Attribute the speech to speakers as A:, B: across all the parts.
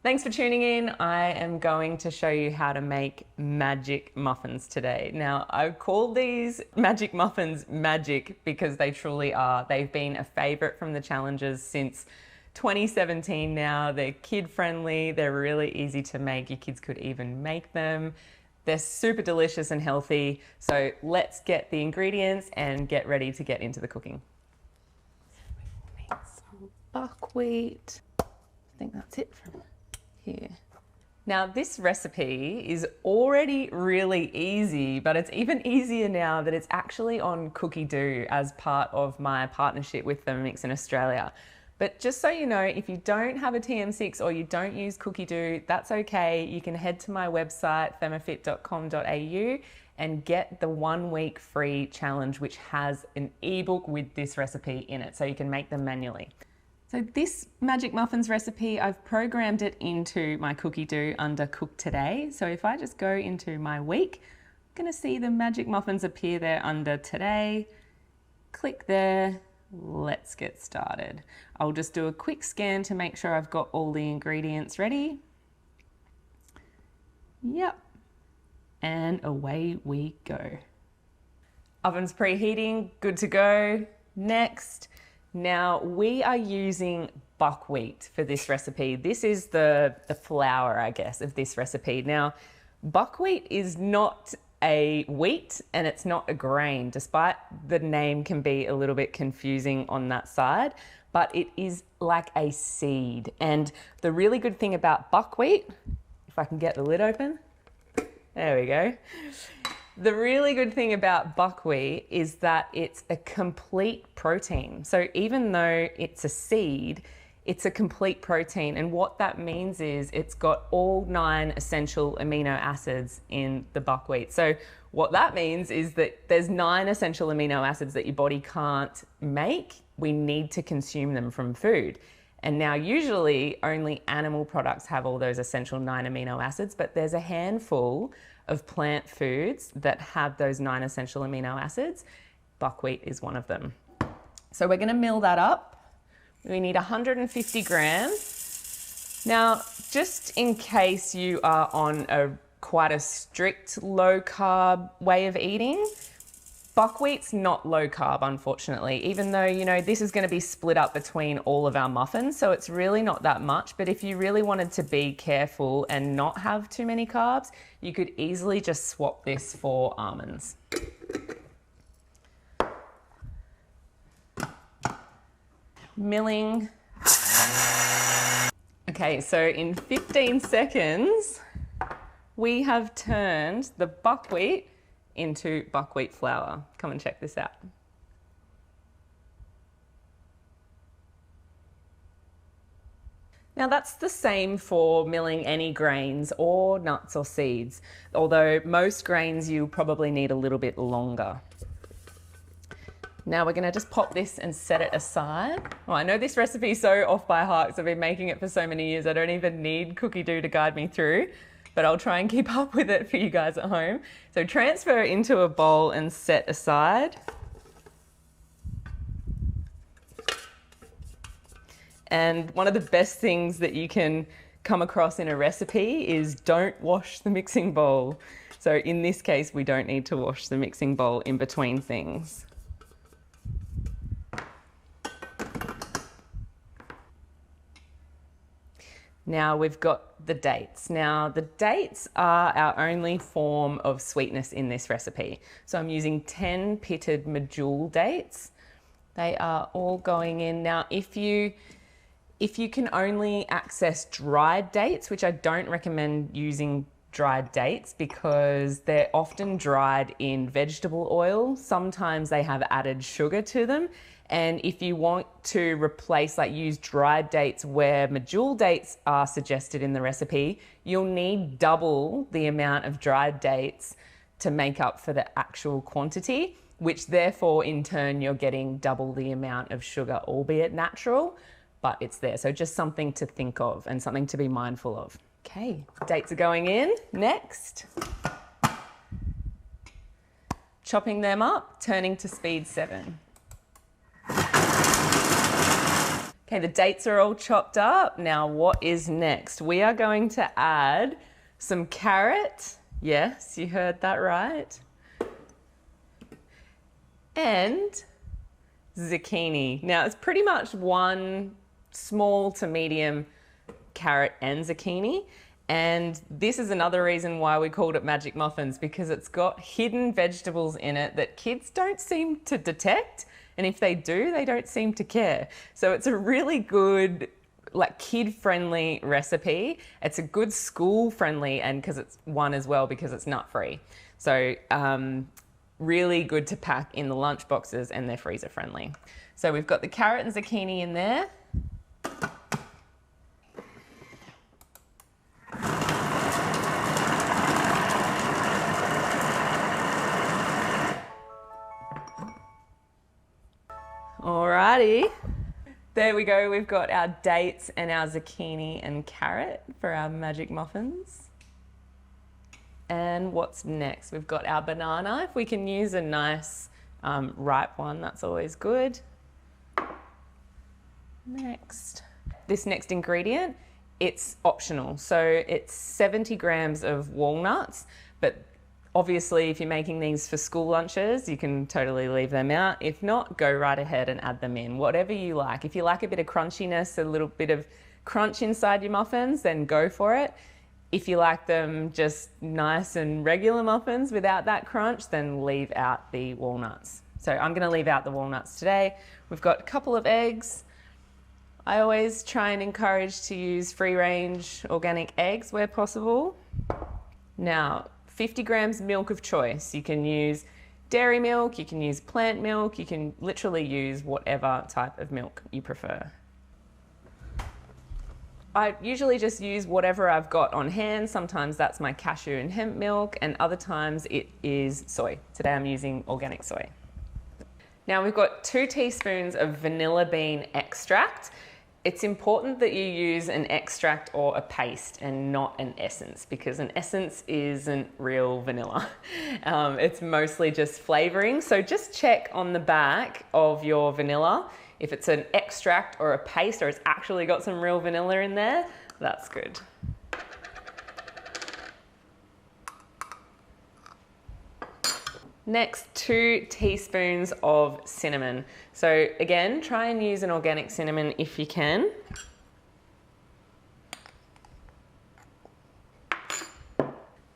A: Thanks for tuning in. I am going to show you how to make magic muffins today. Now, I call these magic muffins magic because they truly are. They've been a favorite from the challenges since 2017 now. They're kid friendly, they're really easy to make. Your kids could even make them. They're super delicious and healthy. So let's get the ingredients and get ready to get into the cooking. Some buckwheat. I think that's it from here. Now this recipe is already really easy, but it's even easier now that it's actually on Cookie Do as part of my partnership with Thermomix in Australia. But just so you know, if you don't have a TM6 or you don't use Cookie Do, that's okay. You can head to my website, thermofit.com.au, and get the 1 week free challenge, which has an ebook with this recipe in it, so you can make them manually. So this magic muffins recipe, I've programmed it into my Cookie Do under Cook Today. So if I just go into my week, I'm gonna see the magic muffins appear there under Today. Click there, let's get started. I'll just do a quick scan to make sure I've got all the ingredients ready. Yep, and away we go. Oven's preheating, good to go. Next. Now we are using buckwheat for this recipe. This is the flour, I guess, of this recipe. Now, buckwheat is not a wheat and it's not a grain, despite the name can be a little bit confusing on that side, but it is like a seed. And the really good thing about buckwheat, if I can get the lid open, there we go. The really good thing about buckwheat is that it's a complete protein. So even though it's a seed, it's a complete protein. And what that means is it's got all 9 essential amino acids in the buckwheat. So what that means is that there's 9 essential amino acids that your body can't make. We need to consume them from food. And now usually only animal products have all those essential 9 amino acids, but there's a handful of plant foods that have those 9 essential amino acids. Buckwheat is one of them. So we're gonna mill that up. We need 150 grams. Now, just in case you are on quite a strict low carb way of eating, buckwheat's not low carb, unfortunately, even though, you know, this is going to be split up between all of our muffins, so it's really not that much. But if you really wanted to be careful and not have too many carbs, you could easily just swap this for almonds. Milling. Okay, so in 15 seconds, we have turned the buckwheat into buckwheat flour. Come and check this out. Now that's the same for milling any grains or nuts or seeds, although most grains you probably need a little bit longer. Now we're gonna just pop this and set it aside. Well, I know this recipe is so off by heart because I've been making it for so many years, I don't even need Cookie Do to guide me through, but I'll try and keep up with it for you guys at home. So transfer into a bowl and set aside. And one of the best things that you can come across in a recipe is don't wash the mixing bowl. So in this case, we don't need to wash the mixing bowl in between things. Now we've got the dates. Now the dates are our only form of sweetness in this recipe. So I'm using 10 pitted Medjool dates. They are all going in. Now if you can only access dried dates, which I don't recommend using dried dates because they're often dried in vegetable oil. Sometimes they have added sugar to them. And if you want to replace, like use dried dates where Medjool dates are suggested in the recipe, you'll need double the amount of dried dates to make up for the actual quantity, which therefore in turn you're getting double the amount of sugar, albeit natural, but it's there. So just something to think of and something to be mindful of. Okay, dates are going in. Next. Chopping them up, turning to speed 7. Okay, the dates are all chopped up. Now what is next? We are going to add some carrot. Yes, you heard that right. And zucchini. Now it's pretty much one small to medium carrot and zucchini. And this is another reason why we called it Magic Muffins, because it's got hidden vegetables in it that kids don't seem to detect. And if they do, they don't seem to care. So it's a really good, like, kid-friendly recipe. It's a good school-friendly, and because it's one as well, because it's nut-free. So really good to pack in the lunch boxes, and they're freezer-friendly. So we've got the carrot and zucchini in there. Alrighty, there we go. We've got our dates and our zucchini and carrot for our magic muffins. And what's next? We've got our banana. If we can use a nice ripe one, that's always good. Next, this next ingredient, it's optional. So it's 70 grams of walnuts, but obviously, if you're making these for school lunches, you can totally leave them out. If not, go right ahead and add them in, whatever you like. If you like a bit of crunchiness, a little bit of crunch inside your muffins, then go for it. If you like them just nice and regular muffins without that crunch, then leave out the walnuts. So I'm gonna leave out the walnuts today. We've got a couple of eggs. I always try and encourage to use free-range organic eggs where possible. Now, 50 grams milk of choice. You can use dairy milk, you can use plant milk, you can literally use whatever type of milk you prefer. I usually just use whatever I've got on hand. Sometimes that's my cashew and hemp milk, and other times it is soy. Today I'm using organic soy. Now we've got 2 teaspoons of vanilla bean extract. It's important that you use an extract or a paste and not an essence, because an essence isn't real vanilla. It's mostly just flavoring. So just check on the back of your vanilla. If it's an extract or a paste, or it's actually got some real vanilla in there, that's good. Next, 2 teaspoons of cinnamon. So again, try and use an organic cinnamon if you can.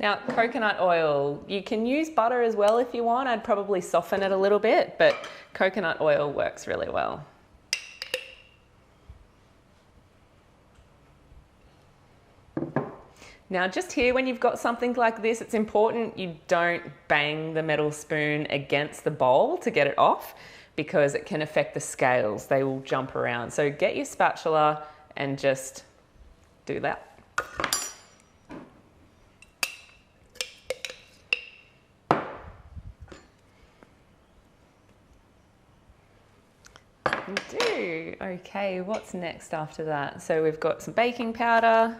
A: Now, coconut oil. You can use butter as well if you want. I'd probably soften it a little bit, but coconut oil works really well. Now just here, when you've got something like this, it's important you don't bang the metal spoon against the bowl to get it off, because it can affect the scales. They will jump around. So get your spatula and just do that. Do. Okay, what's next after that? So we've got some baking powder.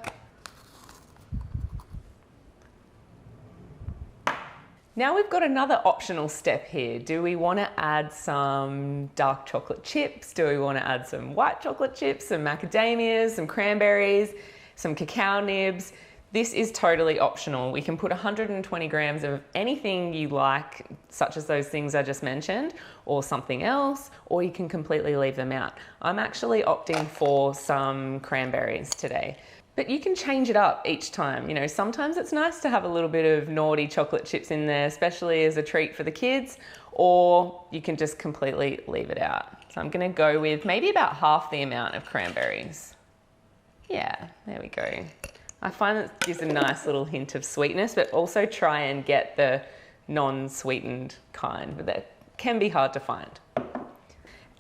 A: Now we've got another optional step here. Do we want to add some dark chocolate chips? Do we want to add some white chocolate chips, some macadamias, some cranberries, some cacao nibs? This is totally optional. We can put 120 grams of anything you like, such as those things I just mentioned, or something else, or you can completely leave them out. I'm actually opting for some cranberries today. But you can change it up each time. You know, sometimes it's nice to have a little bit of naughty chocolate chips in there, especially as a treat for the kids, or you can just completely leave it out. So I'm gonna go with maybe about half the amount of cranberries. Yeah, there we go. I find it gives a nice little hint of sweetness, but also try and get the non-sweetened kind, but that can be hard to find.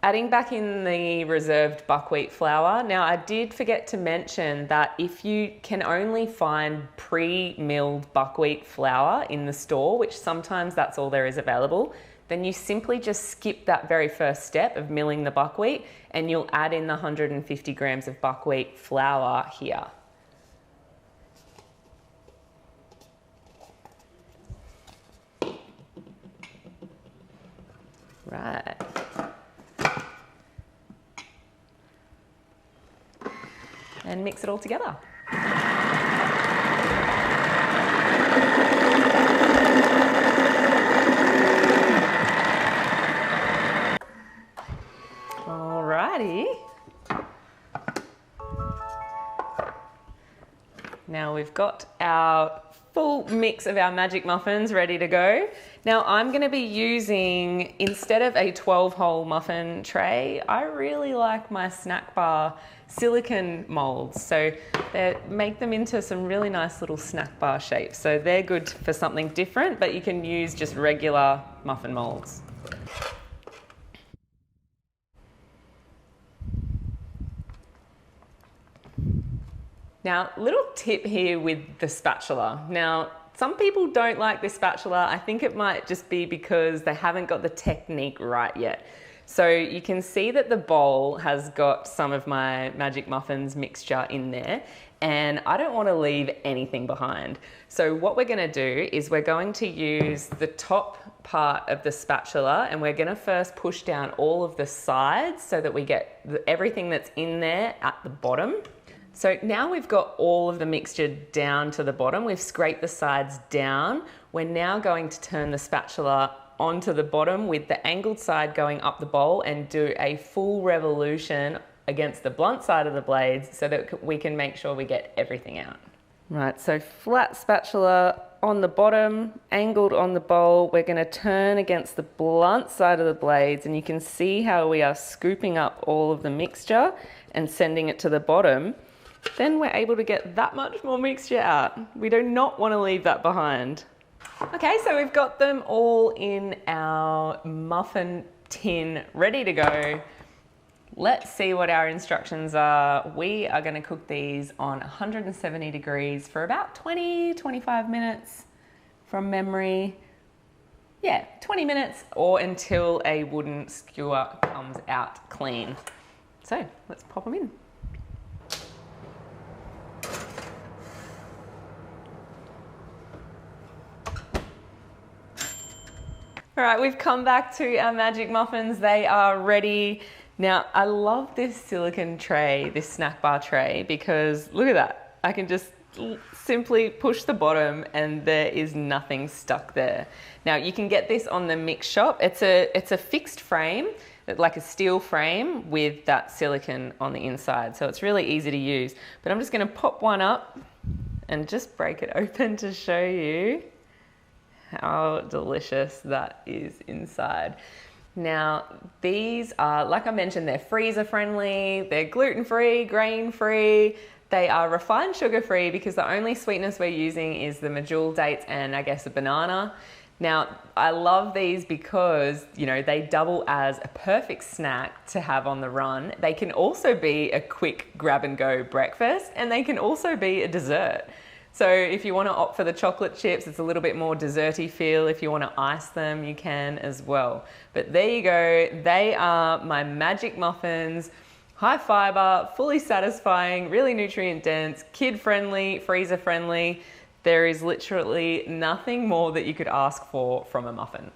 A: Adding back in the reserved buckwheat flour. Now I did forget to mention that if you can only find pre-milled buckwheat flour in the store, which sometimes that's all there is available, then you simply just skip that very first step of milling the buckwheat and you'll add in the 150 grams of buckwheat flour here. Right. and mix it all together. Alrighty. Now we've got our full mix of our magic muffins ready to go. Now I'm going to be using, instead of a 12-hole muffin tray, I really like my snack bar silicone molds. So they make them into some really nice little snack bar shapes. So they're good for something different, but you can use just regular muffin molds. Now, little tip here with the spatula. Now, some people don't like this spatula. I think it might just be because they haven't got the technique right yet. So you can see that the bowl has got some of my magic muffins mixture in there, and I don't want to leave anything behind. So what we're going to do is we're going to use the top part of the spatula, and we're going to first push down all of the sides so that we get everything that's in there at the bottom. So now we've got all of the mixture down to the bottom. We've scraped the sides down. We're now going to turn the spatula onto the bottom with the angled side going up the bowl and do a full revolution against the blunt side of the blades so that we can make sure we get everything out. Right, so flat spatula on the bottom, angled on the bowl. We're going to turn against the blunt side of the blades, and you can see how we are scooping up all of the mixture and sending it to the bottom. Then we're able to get that much more mixture out. We do not want to leave that behind. Okay, so we've got them all in our muffin tin ready to go. Let's see what our instructions are. We are going to cook these on 170 degrees for about 20-25 minutes from memory. Yeah, 20 minutes or until a wooden skewer comes out clean. So let's pop them in. All right, we've come back to our magic muffins. They are ready. Now, I love this silicone tray, this snack bar tray, because look at that. I can just simply push the bottom and there is nothing stuck there. Now, you can get this on the mix shop. It's a fixed frame, like a steel frame with that silicone on the inside. So it's really easy to use. But I'm just gonna pop one up and just break it open to show you how delicious that is inside. Now, these are, like I mentioned, they're freezer friendly, they're gluten-free, grain-free, they are refined sugar-free because the only sweetness we're using is the Medjool dates and I guess a banana. Now, I love these because, you know, they double as a perfect snack to have on the run. They can also be a quick grab and go breakfast, and they can also be a dessert. So if you want to opt for the chocolate chips, it's a little bit more desserty feel. If you want to ice them, you can as well. But there you go. They are my magic muffins. High fiber, fully satisfying, really nutrient dense, kid friendly, freezer friendly. There is literally nothing more that you could ask for from a muffin.